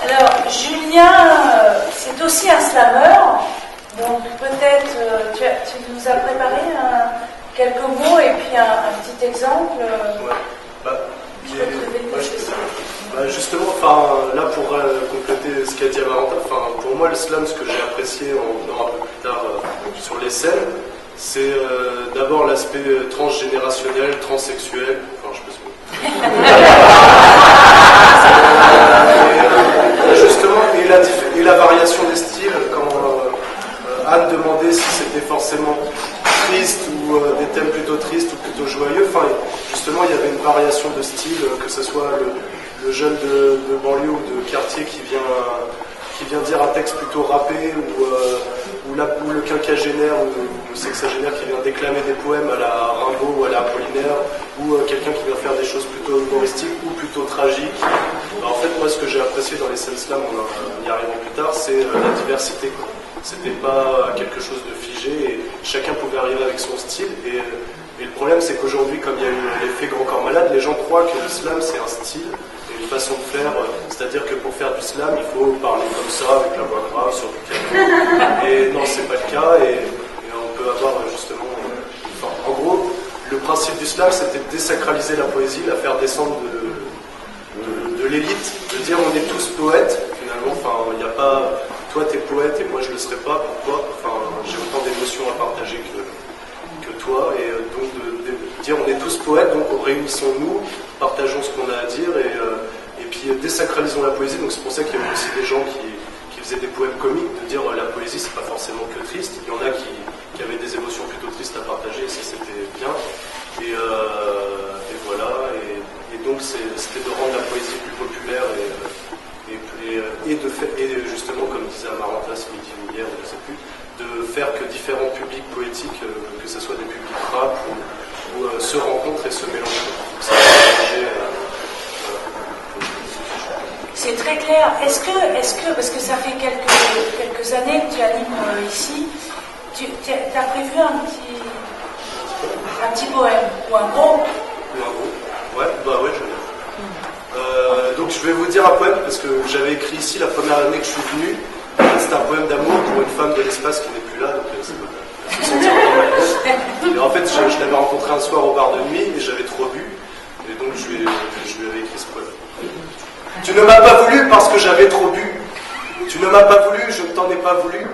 Alors, Julien, c'est aussi un slammer, donc peut-être tu nous as préparé quelques mots et puis un petit exemple. Justement, là pour compléter ce qu'a dit Amaranta, pour moi le slam, ce que j'ai apprécié, on verra un peu plus tard sur les scènes, c'est d'abord l'aspect transgénérationnel, transsexuel, je peux se justement, et la variation des styles, quand Anne demandait si c'était forcément triste ou des thèmes plutôt tristes ou plutôt joyeux, justement il y avait une variation de style, que ce soit le jeune de banlieue ou de quartier qui vient dire un texte plutôt rappé, ou le quinquagénaire ou le sexagénaire qui vient déclamer des poèmes à la Rimbaud ou à la Apollinaire, ou quelqu'un qui vient faire des choses plutôt humoristiques ou plutôt tragiques. En fait, moi, ce que j'ai apprécié dans les scènes slam, on y arrivera plus tard, c'est la diversité. C'était pas quelque chose de figé, et chacun pouvait arriver avec son style. Et le problème, c'est qu'aujourd'hui, comme il y a eu l'effet Grand Corps Malade, les gens croient que le slam, c'est un style et une façon de faire. C'est-à-dire que pour faire du slam, il faut parler comme ça, avec la voix grave, sur du piano. Et non, c'est pas le cas, et on peut avoir justement... en gros, le principe du slam, c'était de désacraliser la poésie, la faire descendre de l'élite, de dire on est tous poètes, finalement, il n'y a pas... Toi, t'es poète et moi, je le serai pas. Pourquoi ? J'ai autant d'émotions à partager que toi. Et donc, de dire on est tous poètes, donc réunissons-nous, partageons ce qu'on a à dire, et puis désacralisons la poésie. Donc, c'est pour ça qu'il y avait aussi des gens qui faisaient des poèmes comiques, de dire la poésie, c'est pas forcément que triste. Il y en a qui avaient des émotions plutôt tristes à partager, et ça, c'était bien. Et voilà. Et donc, c'était de rendre la poésie plus populaire et justement, comme disait Amaranta ce midi ou hier, je ne sais plus, de faire que différents publics poétiques, que ce soit des publics rap, ou se rencontrent et se mélangent. C'est très clair. Est-ce que, parce que ça fait quelques années que tu animes ici, tu as prévu un petit poème ou un gros? Ouais, je vais. Donc je vais vous dire un poème parce que j'avais écrit ici la première année que je suis venu. C'était un poème d'amour pour une femme de l'espace qui n'est plus là, donc c'est se sentir mal. Et en fait, je l'avais rencontré un soir au bar de nuit et j'avais trop bu, et donc je lui avais écrit ce poème. Tu ne m'as pas voulu parce que j'avais trop bu. Tu ne m'as pas voulu, je ne t'en ai pas voulu.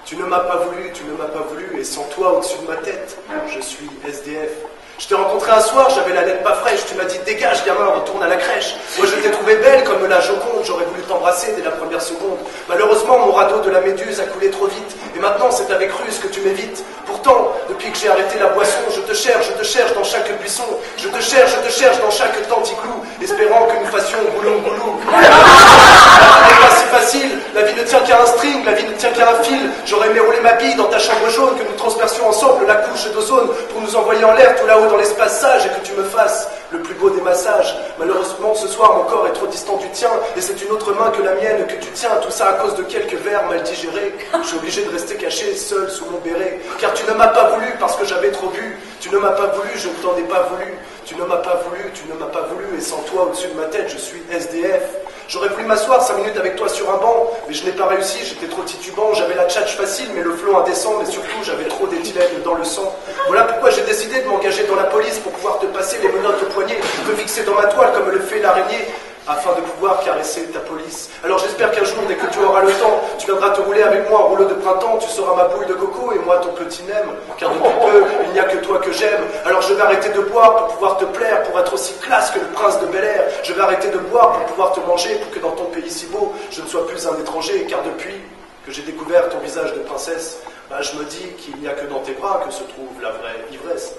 Tu ne m'as pas voulu, tu ne m'as pas voulu, et sans toi au-dessus de ma tête, je suis SDF. Je t'ai rencontré un soir, j'avais la laine pas fraîche, tu m'as dit dégage gamin, retourne à la crèche. Moi je t'ai trouvé belle comme la Joconde, j'aurais voulu t'embrasser dès la première seconde. Malheureusement mon radeau de la Méduse a coulé trop vite, et maintenant c'est avec ruse que tu m'évites. Pourtant, depuis que j'ai arrêté la boisson, je te cherche dans chaque buisson. Je te cherche dans chaque tanticlou, espérant que nous fassions boulon boulou. La vie n'est pas si facile, la vie ne tient qu'à un string, la vie ne tient qu'à un fil. J'aurais aimé rouler ma bille dans ta chambre jaune, que nous transpercions ensemble la couche d'ozone pour nous envoyer en l'air tout là-haut dans l'espace sage, et que tu me fasses le plus beau des massages. Malheureusement ce soir mon corps est trop distant du tien, et c'est une autre main que la mienne que tu tiens. Tout ça à cause de quelques vers mal digérés. Je suis obligé de rester caché seul sous mon béret, car tu ne m'as pas voulu parce que j'avais trop bu. Tu ne m'as pas voulu, je ne t'en ai pas voulu. Tu ne m'as pas voulu, tu ne m'as pas voulu, et sans toi au-dessus de ma tête je suis SDF. J'aurais voulu m'asseoir 5 minutes avec toi sur un banc, mais je n'ai pas réussi, j'étais trop titubant. J'avais la tchatche facile, mais le flot indécent, mais surtout j'avais trop d'éthylène dans le sang. Voilà pourquoi j'ai décidé de m'engager dans la police, pour pouvoir te passer les menottes au poignet, te fixer dans ma toile comme le fait l'araignée, afin de pouvoir caresser ta police. Alors j'espère qu'un jour, dès que tu auras le temps, tu viendras te rouler avec moi en rouleau de printemps. Tu seras ma boule de coco et moi ton petit nem, car depuis peu, il n'y a que toi que j'aime. Alors je vais arrêter de boire pour pouvoir te plaire, pour être aussi classe que le prince de Bel-Air. Je vais arrêter de boire pour pouvoir te manger, pour que dans ton pays si beau, je ne sois plus un étranger, car depuis que j'ai découvert ton visage de princesse, je me dis qu'il n'y a que dans tes bras que se trouve la vraie ivresse.